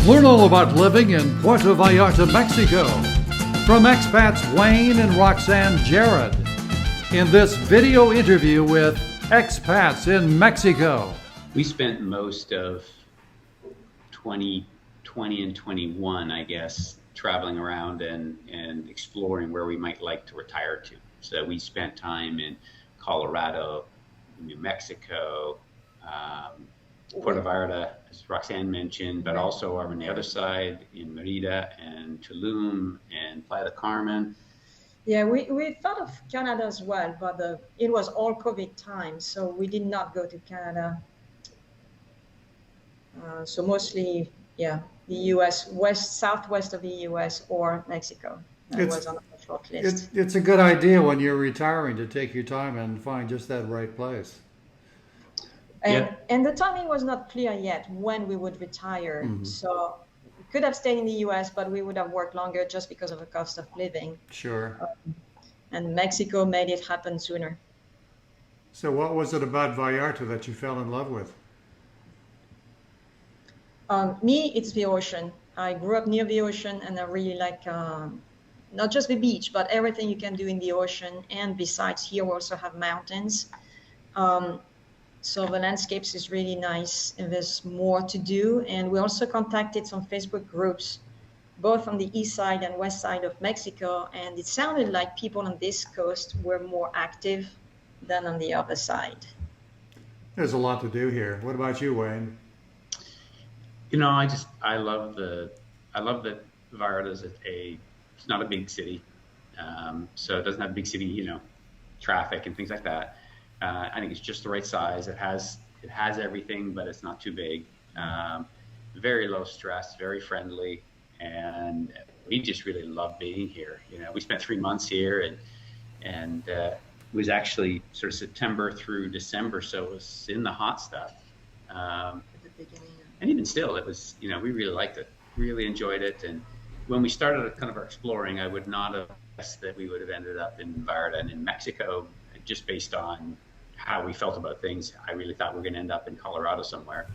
Learn all about living in Puerto Vallarta, Mexico from expats Wayne and Roxane Jared in this video interview with expats in Mexico. We spent most of 2020 and 21, I guess, traveling around and exploring where we might like to retire to. So we spent time in Colorado, New Mexico, Puerto Vallarta, as Roxane mentioned, but also on the other side in Merida and Tulum and Playa del Carmen. Yeah, we thought of Canada as well, but it was all COVID time, so we did not go to Canada. So mostly, yeah, the U.S., southwest of the U.S. or Mexico. That was on the short list. It's a good idea when you're retiring to take your time and find just that right place. And the timing was not clear yet when we would retire. Mm-hmm. So we could have stayed in the U.S., but we would have worked longer just because of the cost of living. Sure. And Mexico made it happen sooner. So what was it about Vallarta that you fell in love with? Me, it's the ocean. I grew up near the ocean, and I really like not just the beach, but everything you can do in the ocean. And besides, here we also have mountains. So the landscapes is really nice, and there's more to do. And we also contacted some Facebook groups, both on the east side and west side of Mexico. And it sounded like people on this coast were more active than on the other side. There's a lot to do here. What about you, Wayne? You know, I love that Vallarta is it's not a big city. So it doesn't have big city, traffic and things like that. I think it's just the right size. It has everything, but it's not too big. Very low stress, very friendly, and we just really love being here. We spent 3 months here, and it was actually sort of September through December, so it was in the hot stuff. At the beginning, and even still, it was. We really liked it, really enjoyed it, and when we started kind of our exploring, I would not have guessed that we would have ended up in Vallarta and in Mexico, just based on how we felt about things. I really thought we were going to end up in Colorado somewhere.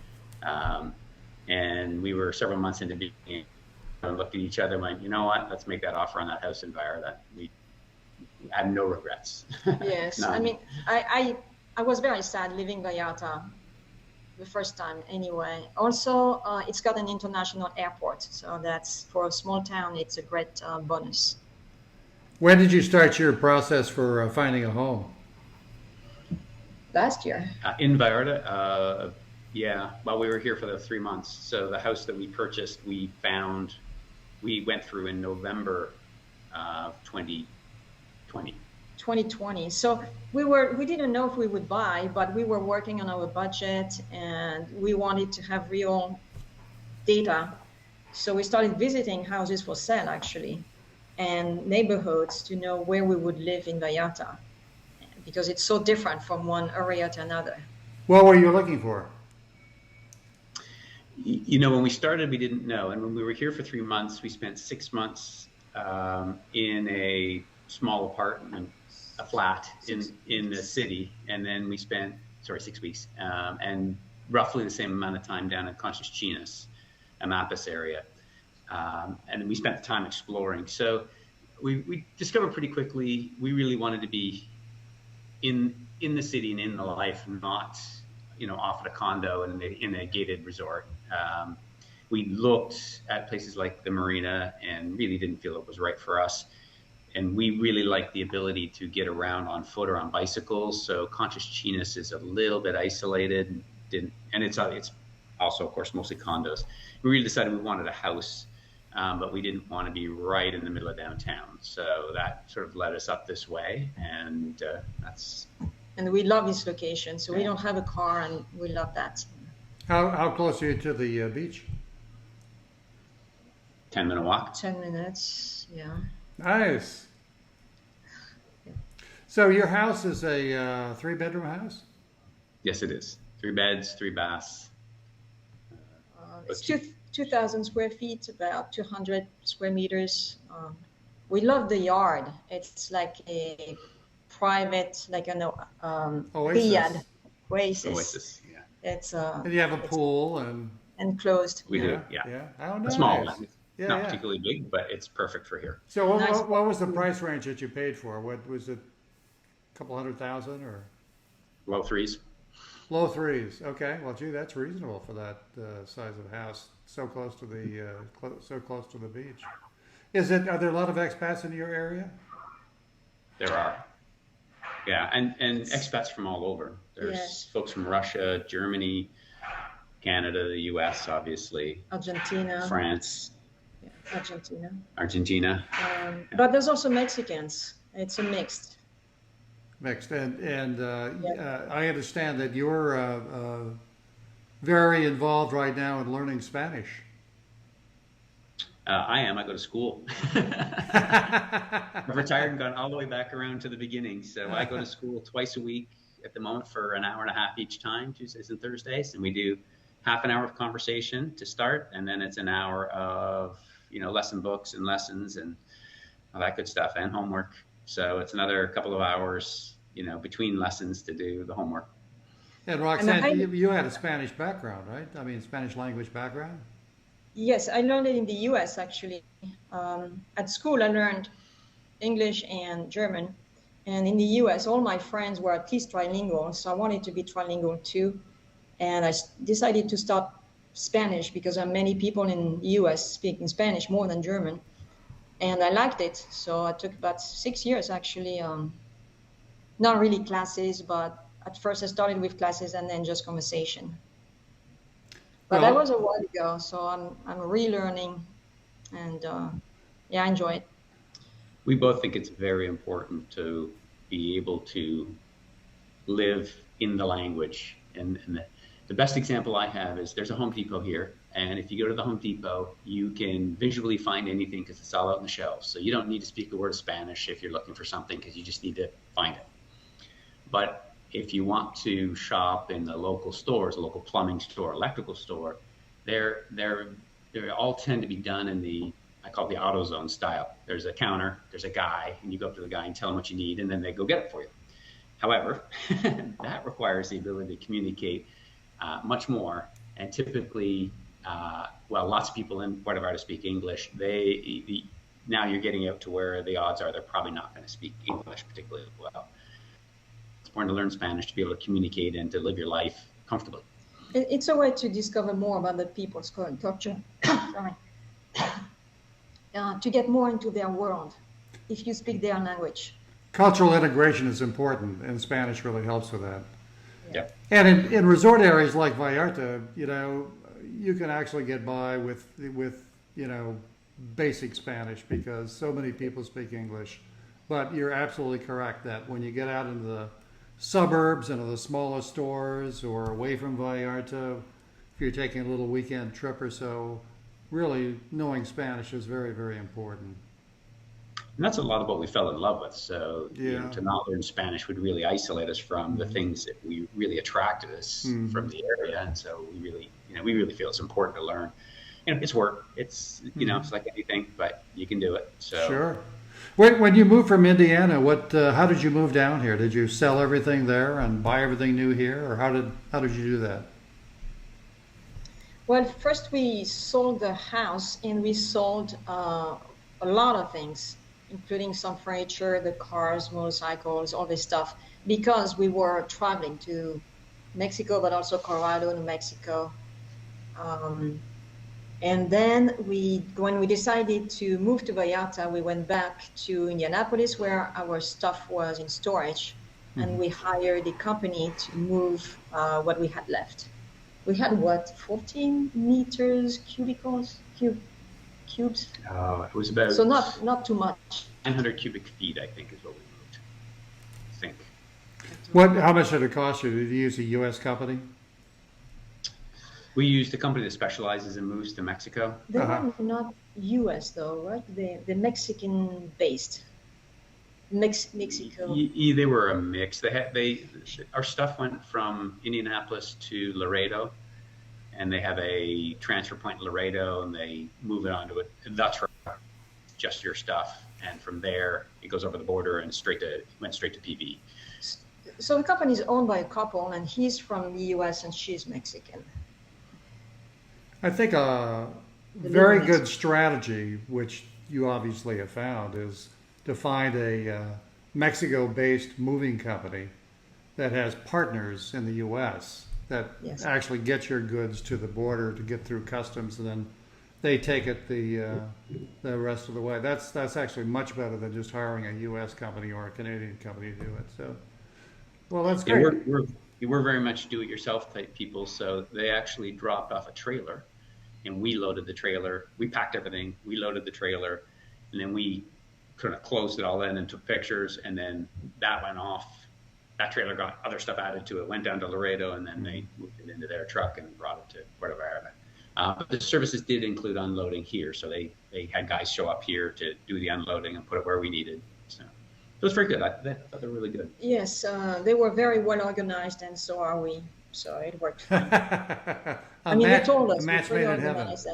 And we were several months into being and looked at each other and went, you know what, let's make that offer on that house in Vallarta. We have no regrets. Yes. I mean, I was very sad leaving Vallarta the first time anyway. Also, it's got an international airport. So that's, for a small town, it's a great bonus. When did you start your process for finding a home? Last year. In Vallarta, well, we were here for the 3 months. So the house that we purchased, we went through in November of 2020. 2020. So we didn't know if we would buy, but we were working on our budget and we wanted to have real data. So we started visiting houses for sale, actually, and neighborhoods to know where we would live in Vallarta, because it's so different from one area to another. What were you looking for? When we started, we didn't know. And when we were here for 3 months, we spent 6 months in a small apartment, a flat in the city. And then we spent, 6 weeks, and roughly the same amount of time down in Conchas Chinas, Amapas area. And we spent the time exploring. So we discovered pretty quickly we really wanted to be in the city and in the life, not off at a condo in a gated resort. We looked at places like the marina and really didn't feel it was right for us. And we really liked the ability to get around on foot or on bicycles. So Conchas Chinas is a little bit isolated, and it's also, of course, mostly condos. We really decided we wanted a house, but we didn't want to be right in the middle of downtown. So that sort of led us up this way, and that's. And we love this location, so we don't have a car, and we love that. How close are you to the beach? 10-minute walk. 10 minutes, yeah. Nice. So your house is a 3-bedroom house? Yes, it is. 3 beds, 3 baths. It's 2,000 square feet, about 200 square meters. We love the yard. It's like a private, like an oasis. Oasis. Yeah. It's and you have a pool and enclosed. We do, yeah. Yeah. Oh, A nice. small one. It's Yeah, not yeah. particularly big, but it's perfect for here. So Nice. what was the price range that you paid for? What was it? A couple 100,000 or Low threes. low threes? Okay. Well, gee, that's reasonable for that size of house. So close to the so close to the beach. Are there a lot of expats in your area? There are. Yeah, and expats from all over. There's Yes. folks from Russia, Germany, Canada, the US, obviously, Argentina. France, Yeah, Argentina. Argentina. But there's also Mexicans. It's a mixed. Mixed. And Yeah. I understand that you're very involved right now in learning Spanish. I am. I go to school. I've retired and gone all the way back around to the beginning. So I go to school twice a week at the moment for an hour and a half each time, Tuesdays and Thursdays. And we do half an hour of conversation to start. And then it's an hour of, lesson books and lessons and all that good stuff and homework. So it's another couple of hours, between lessons to do the homework. And Roxane, you had a Spanish background, right? I mean, Spanish language background? Yes, I learned it in the US actually. At school, I learned English and German. And in the US, all my friends were at least trilingual. So I wanted to be trilingual too. And I decided to start Spanish because there are many people in the US speaking Spanish more than German. And I liked it. So I took about 6 years actually. Not really classes, but at first I started with classes and then just conversation. But that was a while ago, so I'm relearning, and I enjoy it. We both think it's very important to be able to live in the language. And the best example I have is there's a Home Depot here. And if you go to the Home Depot, you can visually find anything because it's all out on the shelves. So you don't need to speak a word of Spanish if you're looking for something because you just need to find it. But if you want to shop in the local stores, a local plumbing store, electrical store, they all tend to be done in I call it the AutoZone style. There's a counter, there's a guy, and you go up to the guy and tell him what you need, and then they go get it for you. However, that requires the ability to communicate much more. And typically, lots of people in Puerto Vallarta speak English. Now you're getting out to where the odds are they're probably not going to speak English particularly well. It's important to learn Spanish to be able to communicate and to live your life comfortably. It's a way to discover more about the people's current culture. Sorry. To get more into their world if you speak their language. Cultural integration is important, and Spanish really helps with that. Yeah. And in resort areas like Vallarta, you can actually get by with basic Spanish because so many people speak English. But you're absolutely correct that when you get out into the suburbs and the smaller stores or away from Vallarta, if you're taking a little weekend trip or so, really knowing Spanish is very, very important. And that's a lot of what we fell in love with. So to not learn Spanish would really isolate us from the things that we really attracted us from the area. And so we really feel it's important to learn. It's work. It's it's like anything, but you can do it. So sure. When you moved from Indiana, how did you move down here? Did you sell everything there and buy everything new here, or how did you do that? Well, first we sold the house and we sold a lot of things, including some furniture, the cars, motorcycles, all this stuff, because we were traveling to Mexico, but also Colorado, New Mexico. And then when we decided to move to Vallarta, we went back to Indianapolis where our stuff was in storage, and we hired a company to move what we had left. We had 14 meters cubes? it was about So not too much. 900 cubic feet, I think, is what we moved. I think. How much did it cost you? Did you use a U.S. company? We used a company that specializes in moves to Mexico. They were not U.S. though, right? They're Mexican-based. Mexico. They were a mix. Our stuff went from Indianapolis to Laredo, and they have a transfer point in Laredo, and they move it onto the truck, just your stuff, and from there it goes over the border and went straight to PV. So the company is owned by a couple, and he's from the U.S. and she's Mexican. I think a The very luminous. good strategy, which you obviously have found, is to find a Mexico-based moving company that has partners in the U.S. that Yes. actually get your goods to the border to get through customs, and then they take it the rest of the way. That's actually much better than just hiring a U.S. company or a Canadian company to do it. So, well, that's Yeah, great. we're very much do-it-yourself type people. So they actually dropped off a trailer, and we loaded the trailer. We packed everything. We loaded the trailer, and then we kind of closed it all in and took pictures. And then that went off. That trailer got other stuff added to it. Went down to Laredo, and then they moved it into their truck and brought it to Puerto Vallarta. But the services did include unloading here, so they had guys show up here to do the unloading and put it where we needed. So it was very good. I thought they were really good. Yes, they were very well organized, and so are we. So it worked fine. I mean, they told us a we're match pretty made in heaven. organized,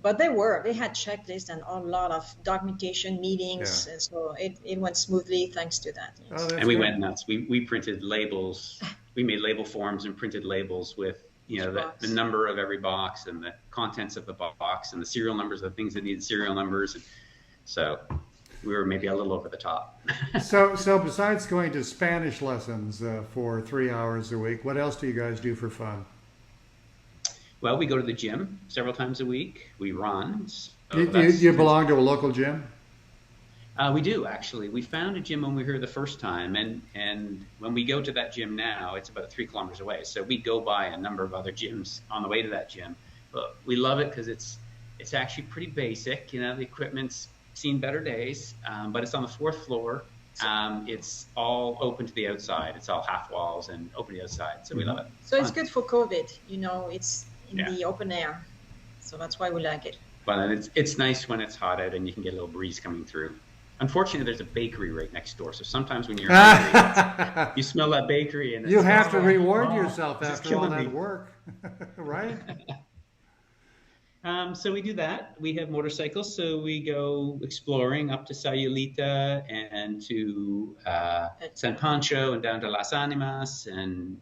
but they had checklists and a lot of documentation meetings, Yeah. and so it went smoothly thanks to that. Oh, Yes. that's And we great. went nuts. We printed labels. We made label forms and printed labels with Each the box. number of every box and the contents of the box and the serial numbers of the things that needed serial numbers. And so we were maybe a little over the top. So besides going to Spanish lessons for 3 hours a week, what else do you guys do for fun? Well, we go to the gym several times a week. We run. So You belong to a local gym? We do, actually. We found a gym when we were here the first time, and when we go to that gym now, it's about 3 kilometers away. So we go by a number of other gyms on the way to that gym. But we love it because it's actually pretty basic. You know, the equipment's seen better days, but it's on the 4th floor. It's all open to the outside. It's all half walls and open to the outside. So we love it. So it's Fun. good for COVID. You know, it's in Yeah. the open air, so that's why we like it. But it's nice when it's hot out and you can get a little breeze coming through. Unfortunately, there's a bakery right next door. So sometimes when you're hungry, you smell that bakery and You it's, have to oh, reward oh, yourself this is after all killing that me. work, right? So we do that. We have motorcycles, so we go exploring up to Sayulita and to San Pancho and down to Las Animas, and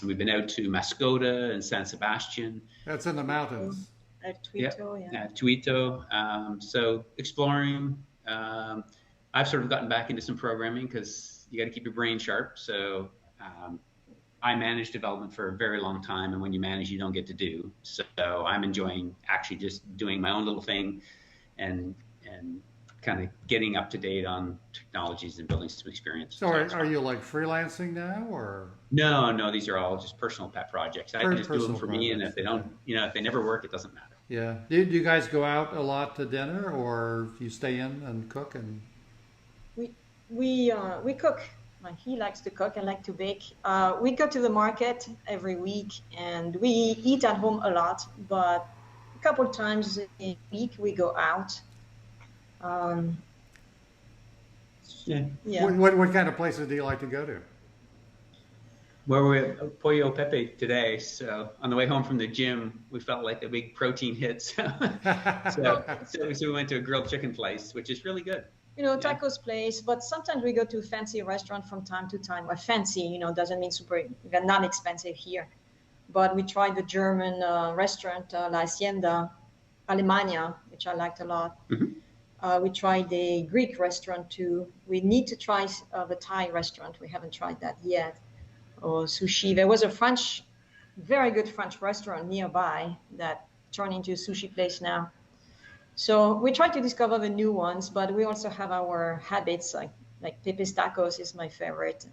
we've been out to Mascota and San Sebastian. That's in the mountains. At Tuito, yeah. Tuito. So exploring. I've sort of gotten back into some programming because you got to keep your brain sharp. So I managed development for a very long time, and when you manage, you don't get to do. So I'm enjoying actually just doing my own little thing, and kind of getting up to date on technologies and building some experience. So are you like freelancing now, or? No, these are all just personal pet projects. I just do them Personal for me, and projects, if they don't, if they never work, it doesn't matter. Yeah. Do you guys go out a lot to dinner, or you stay in and cook? And We cook. Like, he likes to cook and like to bake. We go to the market every week, and we eat at home a lot. But a couple times a week we go out. Yeah. Yeah. what kind of places do you like to go to? Where we're at Pollo Pepe today. So on the way home from the gym, we felt like a big protein hit. So we went to a grilled chicken place, which is really good. Tacos place, but sometimes we go to a fancy restaurant from time to time. Well, fancy, doesn't mean super, not expensive here. But we tried the German restaurant, La Hacienda, Alemania, which I liked a lot. Mm-hmm. We tried the Greek restaurant too. We need to try the Thai restaurant. We haven't tried that yet. Or sushi. There was a very good French restaurant nearby that turned into a sushi place now. So we try to discover the new ones, but we also have our habits, like Pepe's Tacos is my favorite.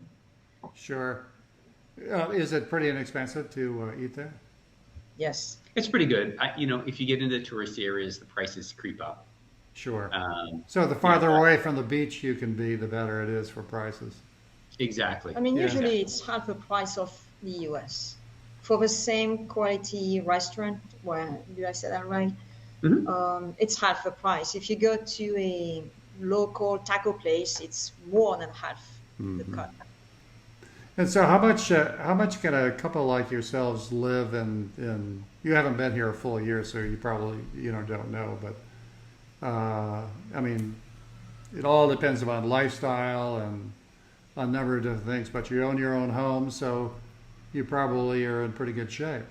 Sure. Is it pretty inexpensive to eat there? Yes. It's pretty good. If you get into tourist areas, the prices creep up. Sure. So the farther yeah. away from the beach you can be, the better it is for prices. Exactly. I mean, Yeah. usually it's half the price of the US. For the same quality restaurant, did I say that right? Mm-hmm. It's half the price. If you go to a local taco place, it's more than half the cut. And so how much can a couple like yourselves live in you haven't been here a full year, so you probably don't know, but I mean, it all depends upon lifestyle and a number of different things, but you own your own home, so you probably are in pretty good shape.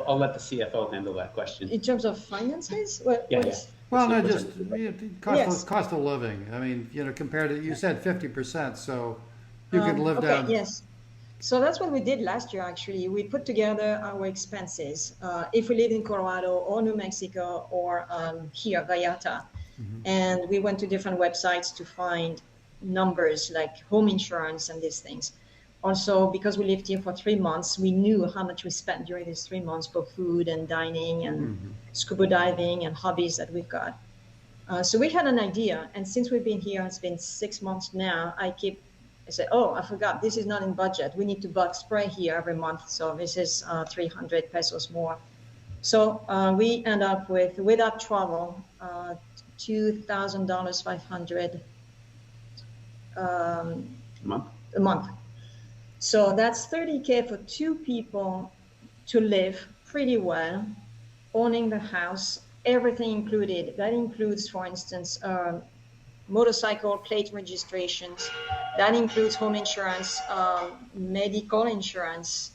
I'll let the CFO handle that question. In terms of finances, what Yeah, is? Well, no, What's just Yes. cost of living. I mean, compared to, you said 50%, so you could live Okay, down. yes. So that's what we did last year, actually. We put together our expenses if we live in Colorado or New Mexico or here, Vallarta. And we went to different websites to find numbers like home insurance and these things. Also, because we lived here for 3 months, we knew how much we spent during these 3 months for food and dining and scuba diving and hobbies that we've got. So we had an idea, and since we've been here, it's been 6 months now. I said, oh, I forgot, this is not in budget. We need to bug spray here every month, so this is 300 pesos more. So we end up with, without travel, $2,000, 500 month. a month. So that's 30K for two people to live pretty well, owning the house, everything included. That includes, for instance, motorcycle plate registrations. That includes home insurance, medical insurance,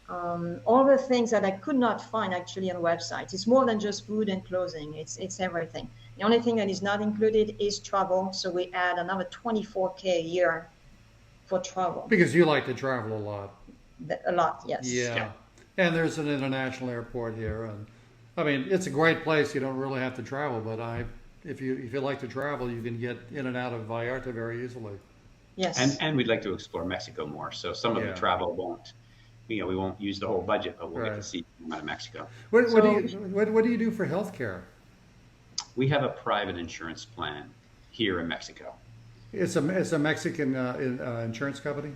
all the things that I could not find actually on websites. It's more than just food and clothing. It's everything. The only thing that is not included is travel. So we add another 24K a year for travel. Because you like to travel a lot. A lot, yes. Yeah. And there's an international airport here, and I mean, it's a great place. You don't really have to travel, but if you like to travel, you can get in and out of Vallarta very easily. Yes. And we'd like to explore Mexico more. So some of the travel won't, we won't use the whole budget, but we'll get to see out of Mexico. What do you do for healthcare? We have a private insurance plan here in Mexico. It's a Mexican insurance company.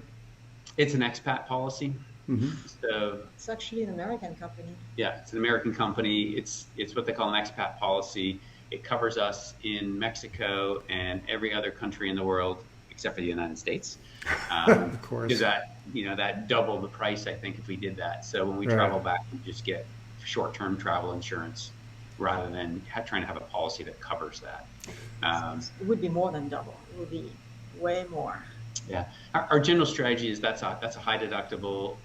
It's an expat policy. So it's actually an American company. Yeah, it's an American company. It's what they call an expat policy. It covers us in Mexico and every other country in the world except for the United States. Of course. Because that doubled the price, I think, if we did that. So when we travel back, we just get short-term travel insurance rather than trying to have a policy that covers that. It would be more than double. It would be way more. Yeah, our general strategy is that's a high deductible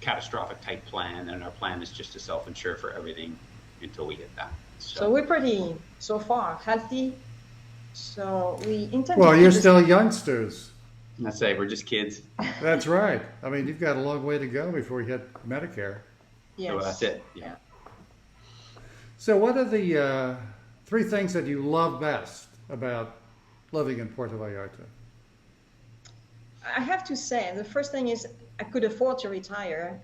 catastrophic type plan, and our plan is just to self-insure for everything until we hit that. So we're pretty, so far, healthy. So we intend. Well, you're still youngsters. I say we're just kids. That's right. I mean, you've got a long way to go before you hit Medicare. Yes. So that's it. Yeah. So what are the 3 things that you love best about living in Puerto Vallarta? I have to say, the first thing is I could afford to retire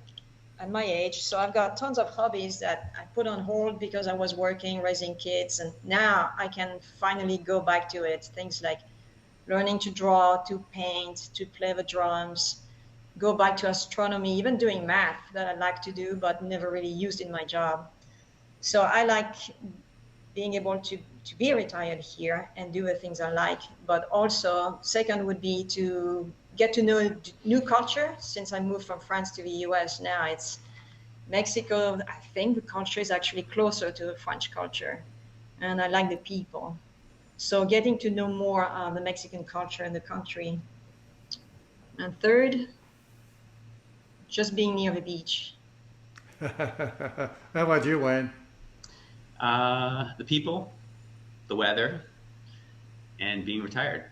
at my age. So I've got tons of hobbies that I put on hold because I was working, raising kids. And now I can finally go back to it. Things like learning to draw, to paint, to play the drums, go back to astronomy, even doing math that I like to do, but never really used in my job. So I like being able to be retired here and do the things I like. But also, second would be to get to know new culture. Since I moved from France to the US, now it's Mexico. I think the culture is actually closer to the French culture, and I like the people. So getting to know more of the Mexican culture in the country. And third, just being near the beach. How about you, Wayne? The people, the weather, and being retired.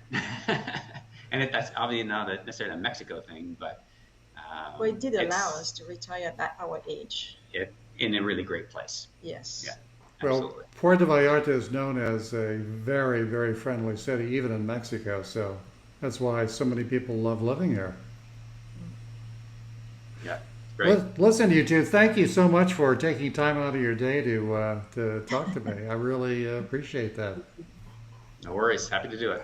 And that's obviously not necessarily a Mexico thing, but well, it did allow us to retire at our age. In a really great place. Yes. Yeah. Well, Absolutely. Puerto Vallarta is known as a very, very friendly city, even in Mexico. So that's why so many people love living here. Yeah, great. Listen, you two, thank you so much for taking time out of your day to talk to me. I really appreciate that. No worries. Happy to do it.